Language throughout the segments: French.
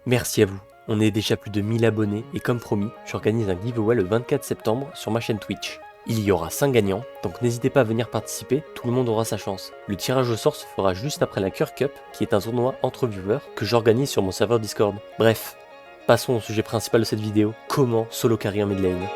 Merci à vous. On est déjà plus de 1000 abonnés et comme promis, j'organise un giveaway le 24 septembre sur ma chaîne Twitch. Il y aura 5 gagnants, donc n'hésitez pas à venir participer, tout le monde aura sa chance. Le tirage au sort se fera juste après la Cure Cup, qui est un tournoi entre viewers que j'organise sur mon serveur Discord. Bref, passons au sujet principal de cette vidéo, comment solo carry en mid lane.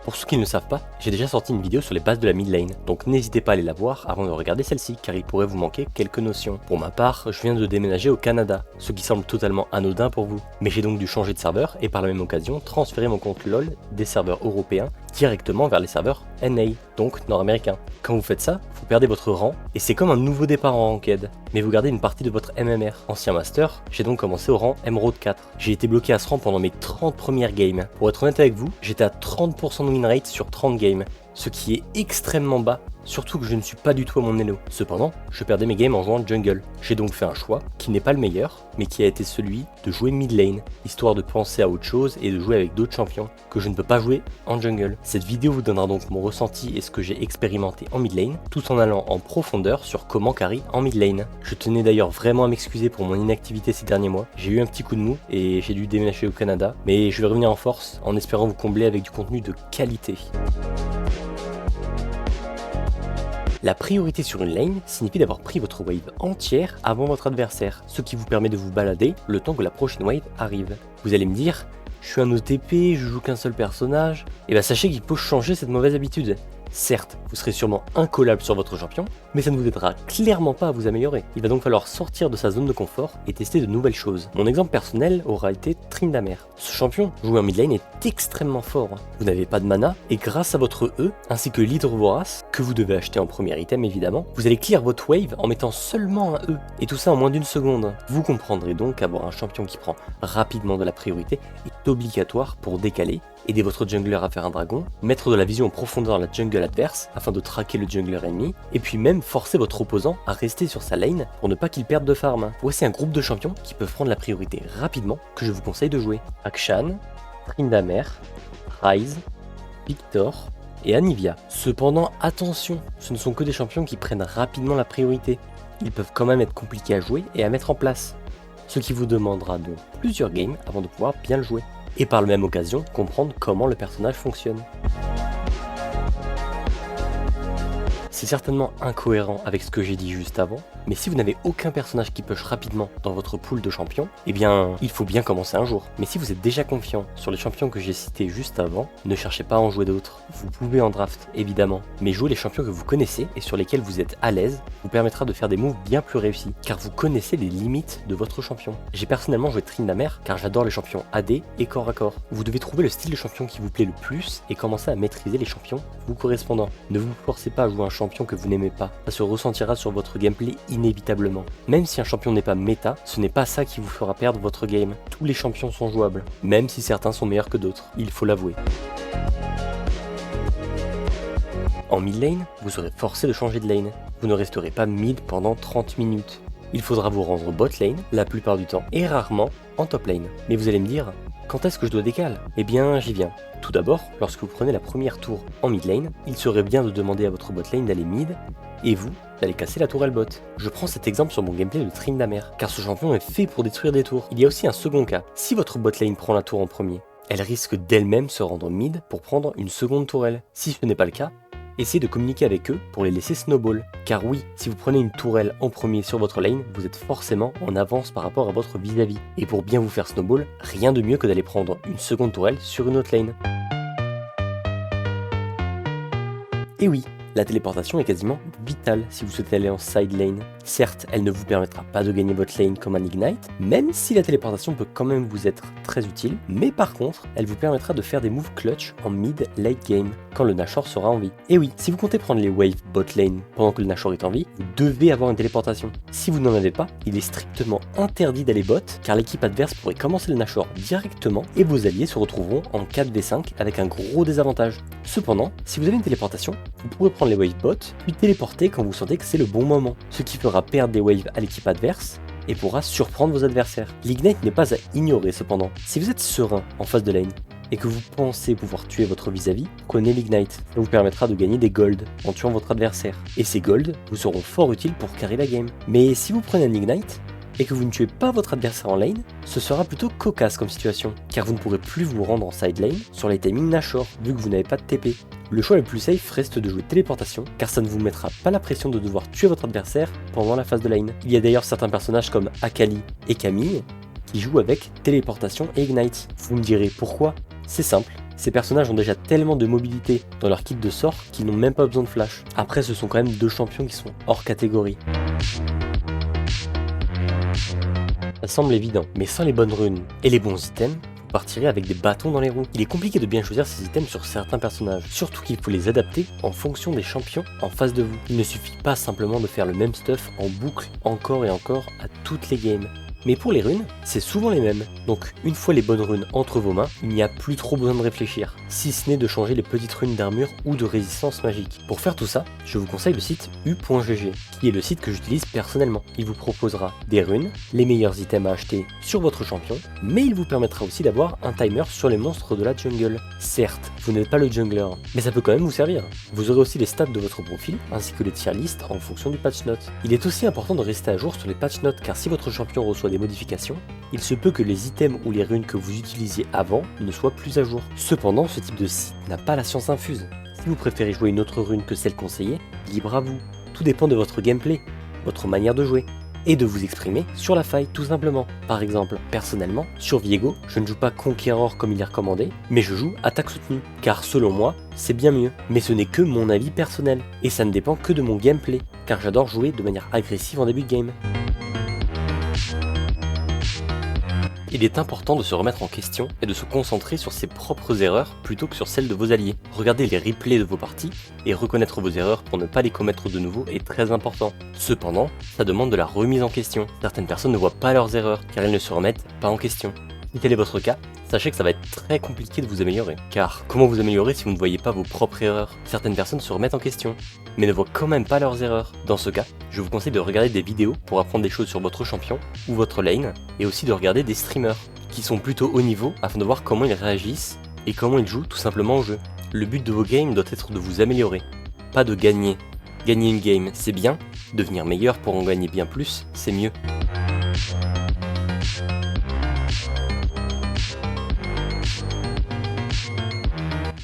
Pour ceux qui ne le savent pas, j'ai déjà sorti une vidéo sur les bases de la mid lane, donc n'hésitez pas à aller la voir avant de regarder celle-ci, car il pourrait vous manquer quelques notions. Pour ma part, je viens de déménager au Canada, ce qui semble totalement anodin pour vous, mais j'ai donc dû changer de serveur et par la même occasion transférer mon compte LoL des serveurs européens directement vers les serveurs NA, donc nord-américains. Quand vous faites ça, vous perdez votre rang, et c'est comme un nouveau départ en ranked, mais vous gardez une partie de votre MMR. Ancien master, j'ai donc commencé au rang Emerald 4. J'ai été bloqué à ce rang pendant mes 30 premières games. Pour être honnête avec vous, j'étais à 30% de win rate sur 30 games, ce qui est extrêmement bas, surtout que je ne suis pas du tout à mon elo. Cependant, je perdais mes games en jouant jungle. J'ai donc fait un choix, qui n'est pas le meilleur, mais qui a été celui de jouer mid lane, histoire de penser à autre chose et de jouer avec d'autres champions que je ne peux pas jouer en jungle. Cette vidéo vous donnera donc mon ressenti et ce que j'ai expérimenté en mid lane, tout en allant en profondeur sur comment carry en mid lane. Je tenais d'ailleurs vraiment à m'excuser pour mon inactivité ces derniers mois. J'ai eu un petit coup de mou et j'ai dû déménager au Canada, mais je vais revenir en force en espérant vous combler avec du contenu de qualité. La priorité sur une lane signifie d'avoir pris votre wave entière avant votre adversaire, ce qui vous permet de vous balader le temps que la prochaine wave arrive. Vous allez me dire, je suis un OTP, je joue qu'un seul personnage, et bah sachez qu'il faut changer cette mauvaise habitude. Certes, vous serez sûrement incollable sur votre champion, mais ça ne vous aidera clairement pas à vous améliorer. Il va donc falloir sortir de sa zone de confort et tester de nouvelles choses. Mon exemple personnel aura été Tryndamere. Ce champion, joué en mid lane, est extrêmement fort. Vous n'avez pas de mana, et grâce à votre E, ainsi que l'hydre vorace, que vous devez acheter en premier item évidemment, vous allez clear votre wave en mettant seulement un E, et tout ça en moins d'une seconde. Vous comprendrez donc qu'avoir un champion qui prend rapidement de la priorité est obligatoire pour décaler, aider votre jungler à faire un dragon, mettre de la vision en profondeur dans la jungle adverse afin de traquer le jungler ennemi, et puis même forcer votre opposant à rester sur sa lane pour ne pas qu'il perde de farm. Voici un groupe de champions qui peuvent prendre la priorité rapidement que je vous conseille de jouer. Akshan, Tryndamere, Ryze, Viktor et Anivia. Cependant attention, ce ne sont que des champions qui prennent rapidement la priorité. Ils peuvent quand même être compliqués à jouer et à mettre en place, ce qui vous demandera donc plusieurs games avant de pouvoir bien le jouer. Et par la même occasion, comprendre comment le personnage fonctionne. C'est certainement incohérent avec ce que j'ai dit juste avant, mais si vous n'avez aucun personnage qui push rapidement dans votre pool de champions, eh bien, il faut bien commencer un jour. Mais si vous êtes déjà confiant sur les champions que j'ai cités juste avant, ne cherchez pas à en jouer d'autres. Vous pouvez en draft, évidemment, mais jouer les champions que vous connaissez et sur lesquels vous êtes à l'aise vous permettra de faire des moves bien plus réussis, car vous connaissez les limites de votre champion. J'ai personnellement joué Tryndamere car j'adore les champions AD et corps à corps. Vous devez trouver le style de champion qui vous plaît le plus et commencer à maîtriser les champions vous correspondant. Ne vous forcez pas à jouer un champion que vous n'aimez pas, ça se ressentira sur votre gameplay inévitablement. Même si un champion n'est pas méta, ce n'est pas ça qui vous fera perdre votre game. Tous les champions sont jouables, même si certains sont meilleurs que d'autres, il faut l'avouer. En mid lane, vous serez forcé de changer de lane. Vous ne resterez pas mid pendant 30 minutes. Il faudra vous rendre bot lane la plupart du temps et rarement en top lane. Mais vous allez me dire, quand est-ce que je dois décaler? Eh bien, j'y viens. Tout d'abord, lorsque vous prenez la première tour en mid lane, il serait bien de demander à votre bot lane d'aller mid et vous d'aller casser la tourelle bot. Je prends cet exemple sur mon gameplay de Tryndamere, car ce champion est fait pour détruire des tours. Il y a aussi un second cas. Si votre bot lane prend la tour en premier, elle risque d'elle-même se rendre mid pour prendre une seconde tourelle. Si ce n'est pas le cas, essayez de communiquer avec eux pour les laisser snowball. Car oui, si vous prenez une tourelle en premier sur votre lane, vous êtes forcément en avance par rapport à votre vis-à-vis. Et pour bien vous faire snowball, rien de mieux que d'aller prendre une seconde tourelle sur une autre lane. Et oui, la téléportation est quasiment vitale si vous souhaitez aller en side lane. Certes, elle ne vous permettra pas de gagner votre lane comme un Ignite, même si la téléportation peut quand même vous être très utile, mais par contre, elle vous permettra de faire des moves clutch en mid-late game, quand le Nashor sera en vie. Et oui, si vous comptez prendre les waves bot lane pendant que le Nashor est en vie, vous devez avoir une téléportation. Si vous n'en avez pas, il est strictement interdit d'aller bot, car l'équipe adverse pourrait commencer le Nashor directement, et vos alliés se retrouveront en 4v5 avec un gros désavantage. Cependant, si vous avez une téléportation, vous pourrez prendre surprendre les waves bots, puis téléporter quand vous sentez que c'est le bon moment, ce qui fera perdre des waves à l'équipe adverse et pourra surprendre vos adversaires. L'ignite n'est pas à ignorer cependant. Si vous êtes serein en phase de lane et que vous pensez pouvoir tuer votre vis-à-vis, prenez l'ignite. Ça vous permettra de gagner des golds en tuant votre adversaire. Et ces golds vous seront fort utiles pour carry la game. Mais si vous prenez un ignite et que vous ne tuez pas votre adversaire en lane, ce sera plutôt cocasse comme situation, car vous ne pourrez plus vous rendre en side lane sur les timings Nashor, vu que vous n'avez pas de TP. Le choix le plus safe reste de jouer téléportation, car ça ne vous mettra pas la pression de devoir tuer votre adversaire pendant la phase de lane. Il y a d'ailleurs certains personnages comme Akali et Camille qui jouent avec téléportation et ignite. Vous me direz pourquoi? C'est simple. Ces personnages ont déjà tellement de mobilité dans leur kit de sort qu'ils n'ont même pas besoin de flash. Après, ce sont quand même deux champions qui sont hors catégorie. Ça semble évident, mais sans les bonnes runes et les bons items, vous partirez avec des bâtons dans les roues. Il est compliqué de bien choisir ces items sur certains personnages, surtout qu'il faut les adapter en fonction des champions en face de vous. Il ne suffit pas simplement de faire le même stuff en boucle encore et encore à toutes les games. Mais pour les runes, c'est souvent les mêmes. Donc une fois les bonnes runes entre vos mains, il n'y a plus trop besoin de réfléchir, si ce n'est de changer les petites runes d'armure ou de résistance magique. Pour faire tout ça, je vous conseille le site u.gg, qui est le site que j'utilise personnellement. Il vous proposera des runes, les meilleurs items à acheter sur votre champion, mais il vous permettra aussi d'avoir un timer sur les monstres de la jungle. Certes, vous n'êtes pas le jungler, mais ça peut quand même vous servir. Vous aurez aussi les stats de votre profil, ainsi que les tier list en fonction du patch note. Il est aussi important de rester à jour sur les patch notes, car si votre champion reçoit des modifications, il se peut que les items ou les runes que vous utilisiez avant ne soient plus à jour. Cependant, ce type de site n'a pas la science infuse. Si vous préférez jouer une autre rune que celle conseillée, libre à vous. Tout dépend de votre gameplay, votre manière de jouer, et de vous exprimer sur la faille tout simplement. Par exemple, personnellement, sur Viego, je ne joue pas Conqueror comme il est recommandé, mais je joue attaque soutenue, car selon moi, c'est bien mieux. Mais ce n'est que mon avis personnel, et ça ne dépend que de mon gameplay, car j'adore jouer de manière agressive en début de game. Il est important de se remettre en question et de se concentrer sur ses propres erreurs plutôt que sur celles de vos alliés. Regardez les replays de vos parties et reconnaître vos erreurs pour ne pas les commettre de nouveau est très important. Cependant, ça demande de la remise en question. Certaines personnes ne voient pas leurs erreurs car elles ne se remettent pas en question. Si tel est votre cas, sachez que ça va être très compliqué de vous améliorer. Car comment vous améliorer si vous ne voyez pas vos propres erreurs? Certaines personnes se remettent en question, mais ne voient quand même pas leurs erreurs. Dans ce cas, je vous conseille de regarder des vidéos pour apprendre des choses sur votre champion ou votre lane, et aussi de regarder des streamers qui sont plutôt haut niveau afin de voir comment ils réagissent et comment ils jouent tout simplement au jeu. Le but de vos games doit être de vous améliorer, pas de gagner. Gagner une game, c'est bien, devenir meilleur pour en gagner bien plus, c'est mieux.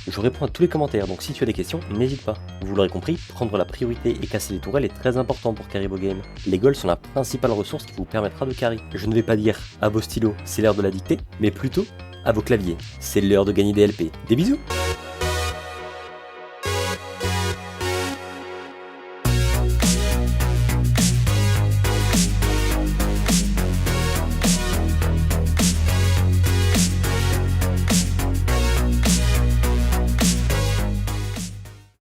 Je réponds à tous les commentaires, donc si tu as des questions, n'hésite pas. Vous l'aurez compris, prendre la priorité et casser les tourelles est très important pour carry vos games. Les golds sont la principale ressource qui vous permettra de carry. Je ne vais pas dire à vos stylos, c'est l'heure de la dictée, mais plutôt à vos claviers, c'est l'heure de gagner des LP. Des bisous!